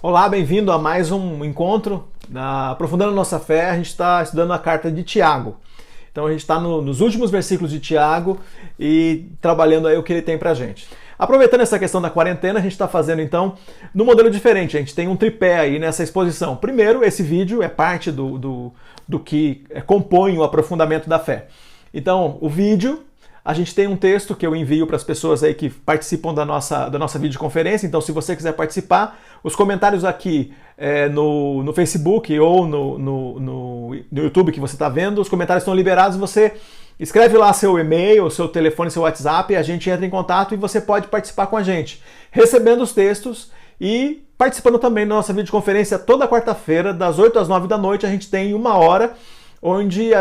Olá, bem-vindo a mais um encontro Aprofundando Nossa Fé. A gente está estudando a carta de Tiago. Então a gente está nos últimos versículos de Tiago e trabalhando aí o que ele tem pra gente. Aproveitando essa questão da quarentena, a gente está fazendo então num modelo diferente. A gente tem um tripé aí nessa exposição. Primeiro, esse vídeo é parte do que compõe o aprofundamento da fé. Então, o vídeo, a gente tem um texto que eu envio para as pessoas aí que participam da nossa videoconferência. Então, se você quiser participar, os comentários aqui no Facebook ou no YouTube que você está vendo, os comentários estão liberados. Você escreve lá seu e-mail, seu telefone, seu WhatsApp, a gente entra em contato e você pode participar com a gente, recebendo os textos e participando também da nossa videoconferência toda quarta-feira, das 8 às 9 da noite. A gente tem uma hora onde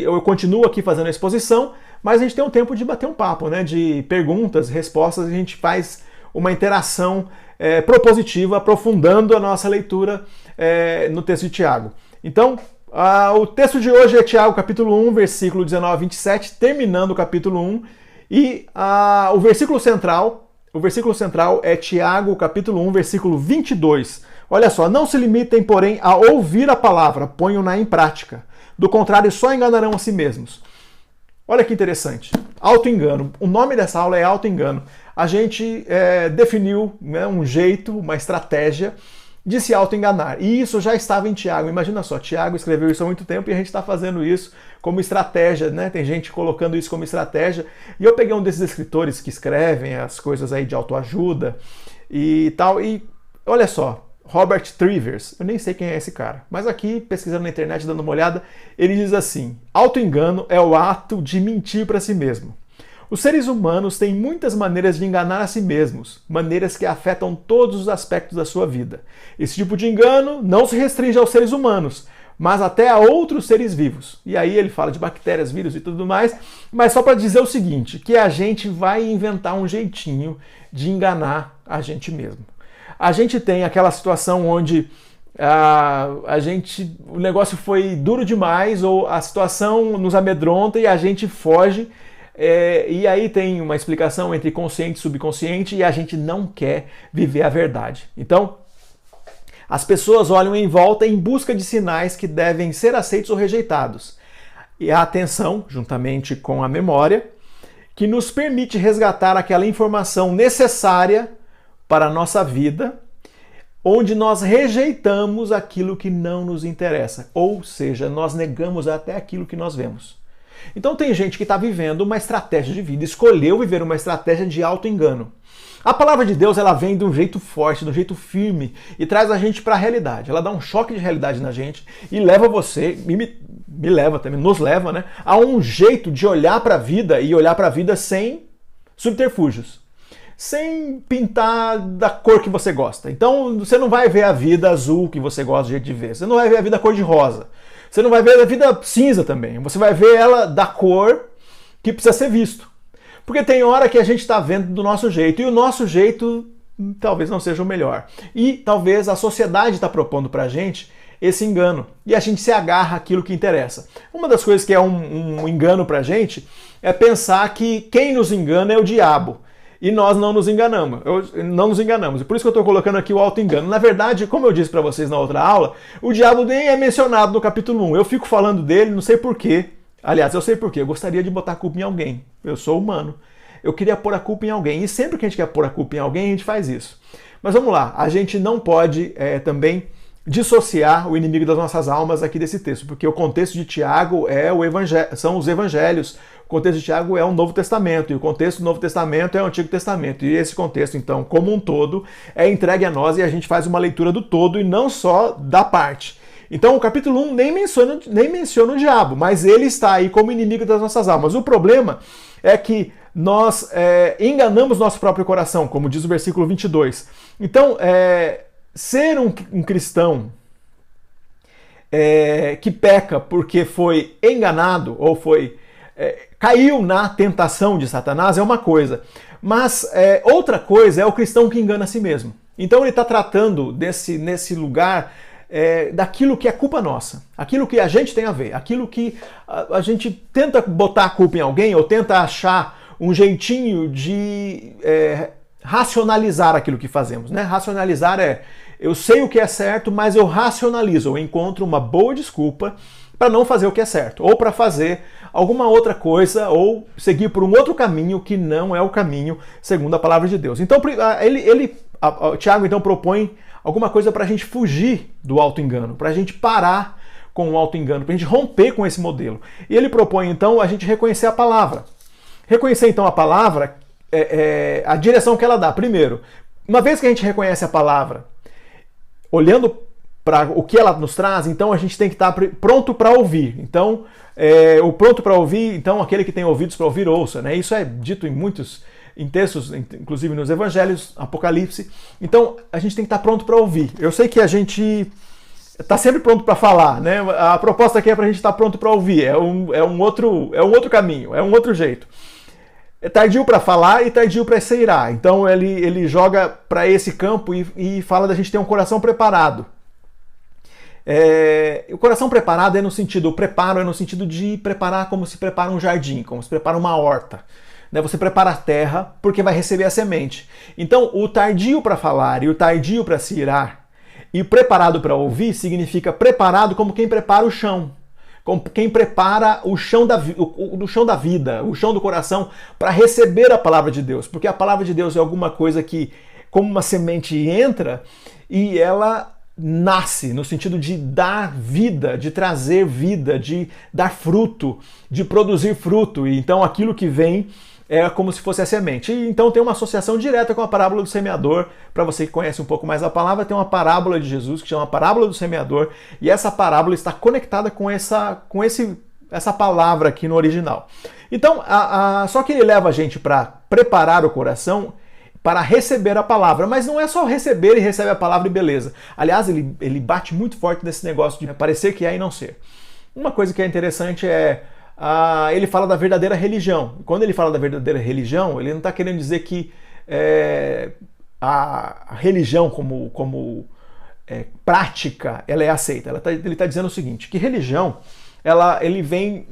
eu continuo aqui fazendo a exposição, mas a gente tem um tempo de bater um papo, né? De perguntas, respostas, a gente faz uma interação propositiva, aprofundando a nossa leitura no texto de Tiago. Então, o texto de hoje é Tiago, capítulo 1, versículo 19 a 27, terminando o capítulo 1, e o versículo central é Tiago, capítulo 1, versículo 22. Olha só, não se limitem, porém, a ouvir a palavra, ponham-na em prática. Do contrário, só enganarão a si mesmos. Olha que interessante. Auto-engano. O nome dessa aula é auto-engano. A gente definiu, né, um jeito, uma estratégia de se auto-enganar. E isso já estava em Tiago. Imagina só, Tiago escreveu isso há muito tempo e a gente está fazendo isso como estratégia, né? Tem gente colocando isso como estratégia. E eu peguei um desses escritores que escrevem as coisas aí de autoajuda e tal. E olha só, Robert Trivers, eu nem sei quem é esse cara, mas aqui, pesquisando na internet, dando uma olhada, ele diz assim: auto-engano é o ato de mentir para si mesmo. Os seres humanos têm muitas maneiras de enganar a si mesmos, maneiras que afetam todos os aspectos da sua vida. Esse tipo de engano não se restringe aos seres humanos, mas até a outros seres vivos. E aí ele fala de bactérias, vírus e tudo mais, mas só para dizer o seguinte, que a gente vai inventar um jeitinho de enganar a gente mesmo. A gente tem aquela situação onde o negócio foi duro demais, ou a situação nos amedronta e a gente foge, e aí tem uma explicação entre consciente e subconsciente e a gente não quer viver a verdade. Então, as pessoas olham em volta em busca de sinais que devem ser aceitos ou rejeitados. E a atenção, juntamente com a memória, que nos permite resgatar aquela informação necessária para a nossa vida, onde nós rejeitamos aquilo que não nos interessa, ou seja, nós negamos até aquilo que nós vemos. Então tem gente que está vivendo uma estratégia de vida, escolheu viver uma estratégia de auto-engano. A palavra de Deus, ela vem de um jeito forte, de um jeito firme, e traz a gente para a realidade. Ela dá um choque de realidade na gente e leva você, me leva também, nos leva, né, a um jeito de olhar para a vida e olhar para a vida sem subterfúgios, sem pintar da cor que você gosta. Então você não vai ver a vida azul que você gosta do jeito de ver. Você não vai ver a vida cor de rosa. Você não vai ver a vida cinza também. Você vai ver ela da cor que precisa ser visto. Porque tem hora que a gente está vendo do nosso jeito, e o nosso jeito talvez não seja o melhor. E talvez a sociedade está propondo para a gente esse engano. E a gente se agarra àquilo que interessa. Uma das coisas que é um engano para a gente é pensar que quem nos engana é o diabo. E nós não nos enganamos. E por isso que eu estou colocando aqui o auto-engano. Na verdade, como eu disse para vocês na outra aula, o diabo nem é mencionado no capítulo 1. Eu fico falando dele, não sei porquê. Aliás, eu sei porquê. Eu gostaria de botar a culpa em alguém. Eu sou humano. Eu queria pôr a culpa em alguém. E sempre que a gente quer pôr a culpa em alguém, a gente faz isso. Mas vamos lá. A gente não pode também dissociar o inimigo das nossas almas aqui desse texto. Porque o contexto de Tiago são os evangelhos. O contexto de Tiago é o Novo Testamento, e o contexto do Novo Testamento é o Antigo Testamento. E esse contexto, então, como um todo, é entregue a nós e a gente faz uma leitura do todo e não só da parte. Então, o capítulo 1 nem menciona o diabo, mas ele está aí como inimigo das nossas almas. O problema é que nós enganamos nosso próprio coração, como diz o versículo 22. Então, ser um cristão que peca porque foi enganado ou caiu na tentação de Satanás é uma coisa, mas outra coisa é o cristão que engana a si mesmo. Então ele está tratando nesse lugar daquilo que é culpa nossa, aquilo que a gente tem a ver, aquilo que a gente tenta botar a culpa em alguém ou tenta achar um jeitinho de racionalizar aquilo que fazemos, né? Racionalizar eu sei o que é certo, mas eu racionalizo, eu encontro uma boa desculpa para não fazer o que é certo, ou para fazer alguma outra coisa, ou seguir por um outro caminho que não é o caminho segundo a palavra de Deus. Então, o Tiago então propõe alguma coisa para a gente fugir do auto-engano, para a gente parar com o auto-engano, para a gente romper com esse modelo. E ele propõe então a gente reconhecer a palavra. Reconhecer então a palavra, a direção que ela dá. Primeiro, uma vez que a gente reconhece a palavra, olhando para o que ela nos traz, então a gente tem que estar pronto para ouvir. Então, o pronto para ouvir, então aquele que tem ouvidos para ouvir, ouça, né? Isso é dito em textos, inclusive nos evangelhos, Apocalipse. Então, a gente tem que estar pronto para ouvir. Eu sei que a gente está sempre pronto para falar, né? A proposta aqui é para a gente estar pronto para ouvir. É um outro caminho, é um outro jeito. É tardio para falar e tardio para se irar. Então, ele joga para esse campo e fala da gente ter um coração preparado. O coração preparado o preparo é no sentido de preparar como se prepara um jardim, como se prepara uma horta. Você prepara a terra porque vai receber a semente. Então, o tardio para falar e o tardio para se irar e o preparado para ouvir significa preparado como quem prepara o chão, como quem prepara o chão do chão da vida, o chão do coração para receber a palavra de Deus. Porque a palavra de Deus é alguma coisa que, como uma semente, entra e ela nasce no sentido de dar vida, de trazer vida, de dar fruto, de produzir fruto. E então aquilo que vem é como se fosse a semente. E então tem uma associação direta com a parábola do semeador. Para você que conhece um pouco mais a palavra, tem uma parábola de Jesus que chama a parábola do semeador, e essa parábola está conectada com essa palavra aqui no original. Então, só que ele leva a gente para preparar o coração para receber a palavra, mas não é só receber e recebe a palavra e beleza. Aliás, ele bate muito forte nesse negócio de parecer que é e não ser. Uma coisa que é interessante ele fala da verdadeira religião. Quando ele fala da verdadeira religião, ele não está querendo dizer que a religião como prática ela é aceita. Ele está dizendo o seguinte, que religião ele vem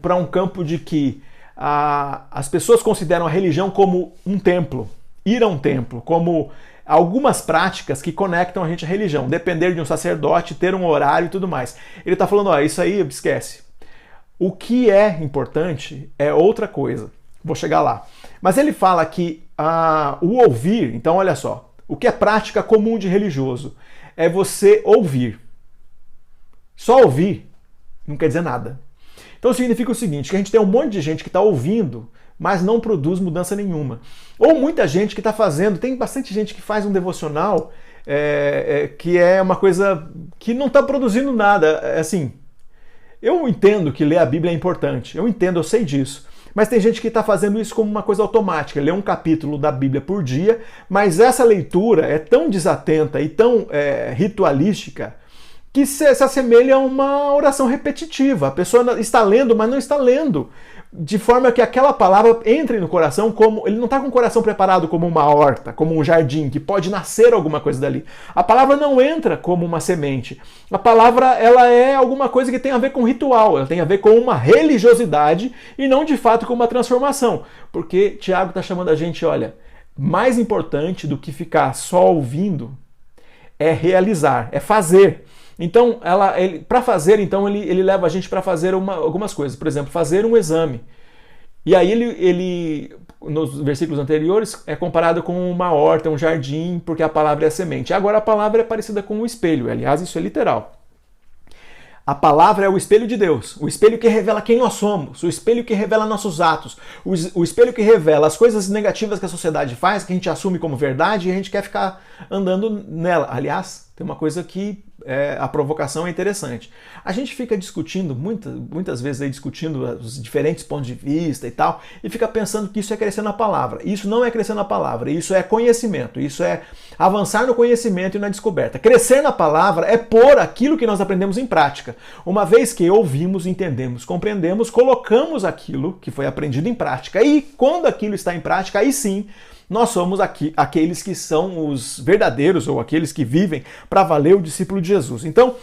para um campo de que as pessoas consideram a religião como um templo, ir a um templo, como algumas práticas que conectam a gente à religião, depender de um sacerdote, ter um horário e tudo mais. Ele está falando, isso aí esquece. O que é importante é outra coisa. Vou chegar lá. Mas ele fala que o ouvir, então olha só, o que é prática comum de religioso é você ouvir. Só ouvir não quer dizer nada. Então significa o seguinte, que a gente tem um monte de gente que está ouvindo, mas não produz mudança nenhuma. Ou muita gente que está fazendo, tem bastante gente que faz um devocional que é uma coisa que não está produzindo nada. Assim, eu entendo que ler a Bíblia é importante, eu sei disso. Mas tem gente que está fazendo isso como uma coisa automática, lê um capítulo da Bíblia por dia, mas essa leitura é tão desatenta e tão ritualística que se assemelha a uma oração repetitiva. A pessoa está lendo, mas não está lendo. De forma que aquela palavra entre no coração como... Ele não está com o coração preparado como uma horta, como um jardim, que pode nascer alguma coisa dali. A palavra não entra como uma semente. A palavra ela é alguma coisa que tem a ver com ritual, ela tem a ver com uma religiosidade e não de fato com uma transformação. Porque Tiago está chamando a gente, olha, mais importante do que ficar só ouvindo é realizar, é fazer. Então, para fazer, então ele leva a gente para fazer algumas coisas. Por exemplo, fazer um exame. E aí ele, nos versículos anteriores, é comparado com uma horta, um jardim, porque a palavra é a semente. Agora a palavra é parecida com um espelho. Aliás, isso é literal. A palavra é o espelho de Deus, o espelho que revela quem nós somos, o espelho que revela nossos atos, o espelho que revela as coisas negativas que a sociedade faz, que a gente assume como verdade e a gente quer ficar andando nela. Aliás, tem uma coisa que a provocação é interessante. A gente fica discutindo, muitas vezes aí discutindo os diferentes pontos de vista e tal, e fica pensando que isso é crescer na palavra. Isso não é crescer na palavra, isso é conhecimento, isso é avançar no conhecimento e na descoberta. Crescer na palavra é pôr aquilo que nós aprendemos em prática. Uma vez que ouvimos, entendemos, compreendemos, colocamos aquilo que foi aprendido em prática. E quando aquilo está em prática, aí sim, nós somos aqueles que são os verdadeiros, ou aqueles que vivem para valer o discípulo de Jesus. Então,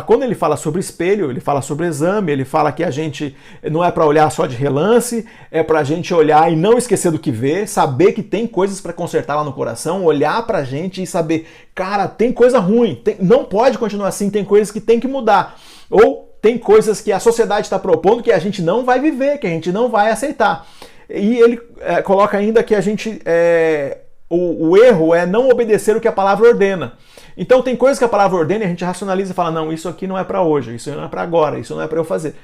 quando ele fala sobre espelho, ele fala sobre exame, ele fala que a gente não é para olhar só de relance, é para a gente olhar e não esquecer do que vê, saber que tem coisas para consertar lá no coração, olhar para a gente e saber, cara, tem coisa ruim, não pode continuar assim, tem coisas que tem que mudar. Ou tem coisas que a sociedade está propondo que a gente não vai viver, que a gente não vai aceitar. E ele coloca ainda que a gente o erro é não obedecer o que a palavra ordena. Então tem coisas que a palavra ordena e a gente racionaliza e fala, não, isso aqui não é para hoje, isso não é para agora, isso não é para eu fazer.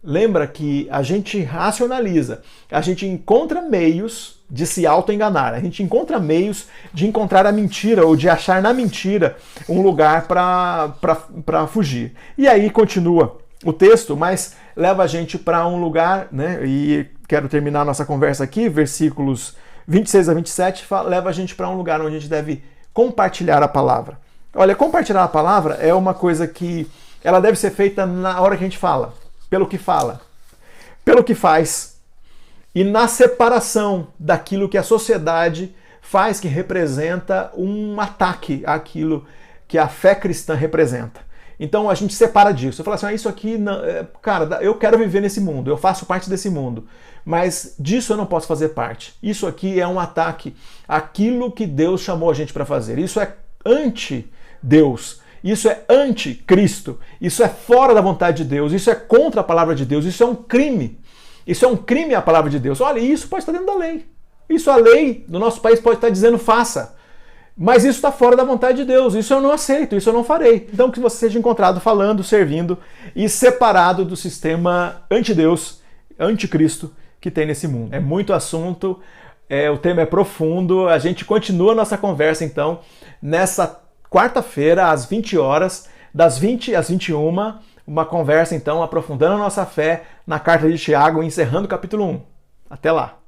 Lembra que a gente racionaliza, a gente encontra meios de se auto-enganar, a gente encontra meios de encontrar a mentira ou de achar na mentira um lugar para fugir. E aí continua o texto, mas leva a gente para um lugar, né? E quero terminar nossa conversa aqui, versículos 26 a 27, leva a gente para um lugar onde a gente deve compartilhar a palavra. Olha, compartilhar a palavra é uma coisa que ela deve ser feita na hora que a gente fala, pelo que faz, e na separação daquilo que a sociedade faz, que representa um ataque àquilo que a fé cristã representa. Então a gente separa disso. Eu falo assim, isso aqui, não, cara, eu quero viver nesse mundo, eu faço parte desse mundo, mas disso eu não posso fazer parte. Isso aqui é um ataque àquilo que Deus chamou a gente para fazer. Isso é anti-Deus. Isso é anti-Cristo. Isso é fora da vontade de Deus. Isso é contra a palavra de Deus. Isso é um crime. Isso é um crime à palavra de Deus. Olha, isso pode estar dentro da lei. Isso a lei do nosso país pode estar dizendo faça. Mas isso está fora da vontade de Deus. Isso eu não aceito, isso eu não farei. Então que você seja encontrado falando, servindo e separado do sistema anti-Deus, anti-Cristo que tem nesse mundo. É muito assunto, o tema é profundo. A gente continua a nossa conversa então nessa quarta-feira às 20 horas, das 20 às 21, uma conversa então aprofundando a nossa fé na carta de Tiago, encerrando o capítulo 1. Até lá!